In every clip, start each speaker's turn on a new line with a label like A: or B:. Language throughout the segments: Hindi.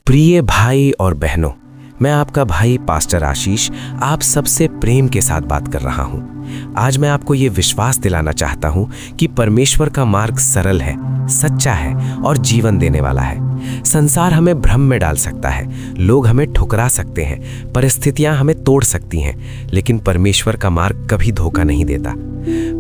A: प्रिय भाई और बहनों, मैं आपका भाई पास्टर आशीष आप सबसे प्रेम के साथ बात कर रहा हूं। आज मैं आपको ये विश्वास दिलाना चाहता हूं कि परमेश्वर का मार्ग सरल है, सच्चा है और जीवन देने वाला है। संसार हमें भ्रम में डाल सकता है, लोग हमें ठुकरा सकते हैं, परिस्थितियां हमें तोड़ सकती हैं, लेकिन परमेश्वर का मार्ग कभी धोखा नहीं देता।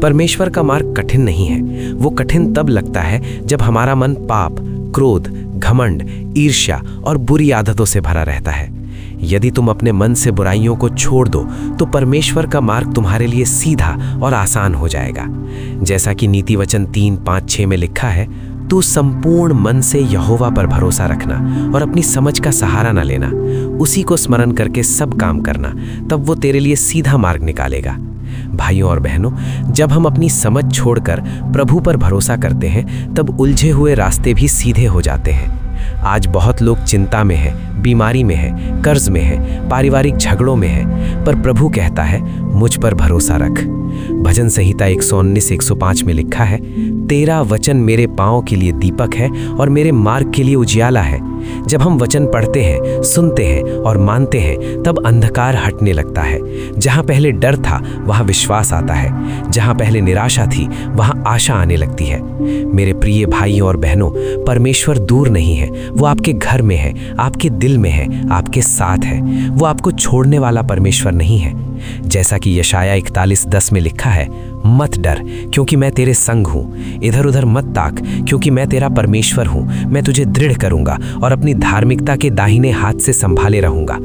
A: परमेश्वर का मार्ग कठिन नहीं है, वो कठिन तब लगता है जब हमारा मन पाप, क्रोध, घमंड, ईर्ष्या और बुरी आदतों से भरा रहता है। यदि तुम अपने मन से बुराइयों को छोड़ दो तो परमेश्वर का मार्ग तुम्हारे लिए सीधा और आसान हो जाएगा। जैसा कि नीति वचन 3:5-6 में लिखा है, तू संपूर्ण मन से यहोवा पर भरोसा रखना और अपनी समझ का सहारा न लेना, उसी को स्मरण करके सब काम करना, तब वो तेरे लिए सीधा मार्ग निकालेगा। भाइयों और बहनों, जब हम अपनी समझ छोड़कर प्रभु पर भरोसा करते हैं तब उलझे हुए रास्ते भी सीधे हो जाते हैं। आज बहुत लोग चिंता में हैं, बीमारी में हैं, कर्ज में हैं, पारिवारिक झगड़ों में हैं, पर प्रभु कहता है मुझ पर भरोसा रख। भजन संहिता 119-105 में लिखा है, तेरा वचन मेरे पाँव के लिए दीपक है और मेरे मार्ग के लिए उजियाला है। जब हम वचन पढ़ते हैं, सुनते हैं और मानते हैं तब अंधकार हटने लगता है। जहाँ पहले डर था वहाँ विश्वास आता है, जहाँ पहले निराशा थी वहाँ आशा आने लगती है। मेरे प्रिय भाइयों और बहनों, परमेश्वर दूर नहीं है, वो आपके घर में है, आपके दिल में है, आपके साथ है। वो आपको छोड़ने वाला परमेश्वर नहीं है। जैसा कि यशाया 41:10 में लिखा है, मत डर क्योंकि मैं तेरे संग हूँ, इधर उधर मत ताक क्योंकि मैं तेरा परमेश्वर हूँ। मैं तुझे दृढ़ करूंगा और अपनी धार्मिकता के दाहिने हाथ से संभाले रहूंगा।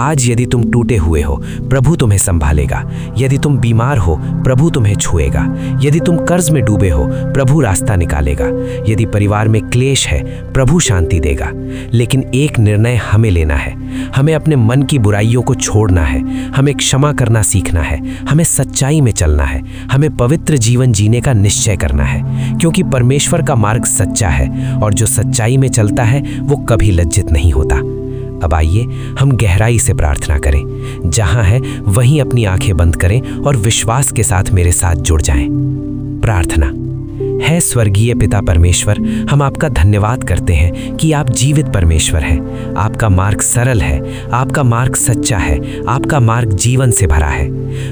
A: आज यदि तुम टूटे हुए हो, प्रभु तुम्हें संभालेगा। यदि तुम बीमार हो, प्रभु तुम्हें छुएगा। यदि तुम कर्ज में डूबे हो, प्रभु रास्ता निकालेगा। यदि परिवार में क्लेश है, प्रभु शांति देगा। लेकिन एक निर्णय हमें लेना है, हमें अपने मन की बुराइयों को छोड़ना है, हमें क्षमा करना सीखना है, हमें सच्चाई में चलना है, हमें पवित्र जीवन जीने का निश्चय करना है, क्योंकि परमेश्वर का मार्ग सच्चा है और जो सच्चाई में चलता है वो कभी लज्जित नहीं होता। अब आइए हम गहराई से प्रार्थना करें। जहां है वहीं अपनी आंखें बंद करें और विश्वास के साथ मेरे साथ जुड़ जाएं। प्रार्थना। है स्वर्गीय पिता परमेश्वर, हम आपका धन्यवाद करते हैं कि आप जीवित परमेश्वर हैं। आपका मार्ग सरल है, आपका मार्ग सच्चा है, आपका मार्ग जीवन से भरा है।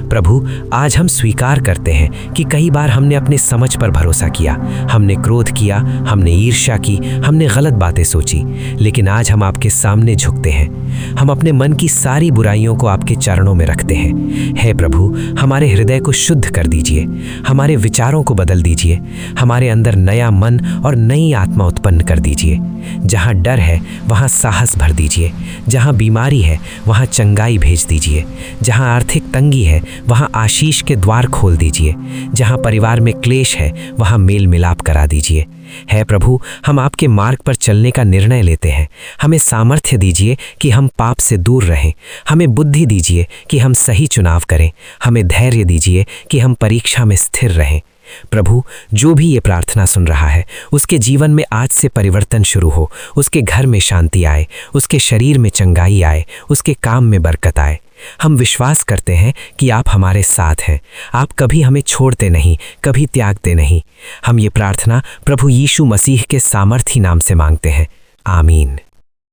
A: प्रभु, आज हम स्वीकार करते हैं कि कई बार हमने अपने समझ पर भरोसा किया, हमने क्रोध किया, हमने ईर्ष्या की, हमने गलत बातें सोची, लेकिन आज हम आपके सामने झुकते हैं। हम अपने मन की सारी बुराइयों को आपके चरणों में रखते हैं। हे प्रभु, हमारे हृदय को शुद्ध कर दीजिए, हमारे विचारों को बदल दीजिए, हमारे अंदर नया मन और नई आत्मा उत्पन्न कर दीजिए। जहाँ डर है वहाँ साहस भर दीजिए, जहाँ बीमारी है वहाँ चंगाई भेज दीजिए, जहाँ आर्थिक तंगी है वहाँ आशीष के द्वार खोल दीजिए, जहाँ परिवार में क्लेश है वहाँ मेल मिलाप करा दीजिए। है प्रभु, हम आपके मार्ग पर चलने का निर्णय लेते हैं। हमें सामर्थ्य दीजिए कि हम पाप से दूर रहें, हमें बुद्धि दीजिए कि हम सही चुनाव करें, हमें धैर्य दीजिए कि हम परीक्षा में स्थिर रहें। प्रभु, जो भी ये प्रार्थना सुन रहा है उसके जीवन में आज से परिवर्तन शुरू हो, उसके घर में शांति आए, उसके शरीर में चंगाई आए, उसके काम में बरकत आए। हम विश्वास करते हैं कि आप हमारे साथ हैं, आप कभी हमें छोड़ते नहीं, कभी त्यागते नहीं। हम ये प्रार्थना प्रभु यीशु मसीह के सामर्थी नाम से मांगते हैं। आमीन।